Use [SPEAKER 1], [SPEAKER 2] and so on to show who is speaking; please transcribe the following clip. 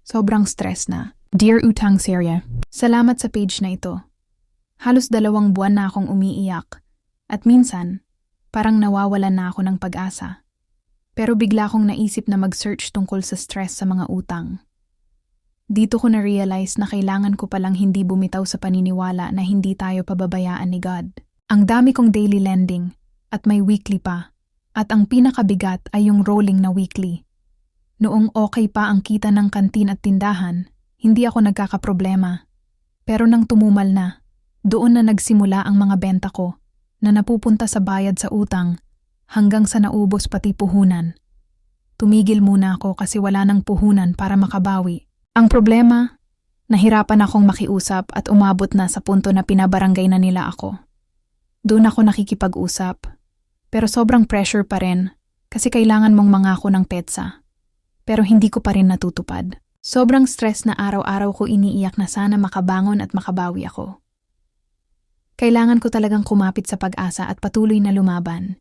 [SPEAKER 1] Sobrang stress na. Dear Utang Serye, salamat sa page na ito. Halos 2 buwan na akong umiiyak. At minsan, parang nawawalan na ako ng pag-asa. Pero bigla kong naisip na mag-search tungkol sa stress sa mga utang. Dito ko na-realize na kailangan ko palang hindi bumitaw sa paniniwala na hindi tayo pababayaan ni God. Ang dami kong daily lending at may weekly pa. At ang pinakabigat ay yung rolling na weekly. Noong okay pa ang kita ng kantin at tindahan, hindi ako nagkakaproblema. Pero nang tumumal na, doon na nagsimula ang mga benta ko na napupunta sa bayad sa utang hanggang sa naubos pati puhunan. Tumigil muna ako kasi wala nang puhunan para makabawi. Ang problema, nahirapan akong makiusap at umabot na sa punto na pinabarangay na nila ako. Doon ako nakikipag-usap, pero sobrang pressure pa rin kasi kailangan mong mangako ng petsa. Pero hindi ko pa rin natutupad. Sobrang stress na araw-araw ko iniiyak na sana makabangon at makabawi ako. Kailangan ko talagang kumapit sa pag-asa at patuloy na lumaban.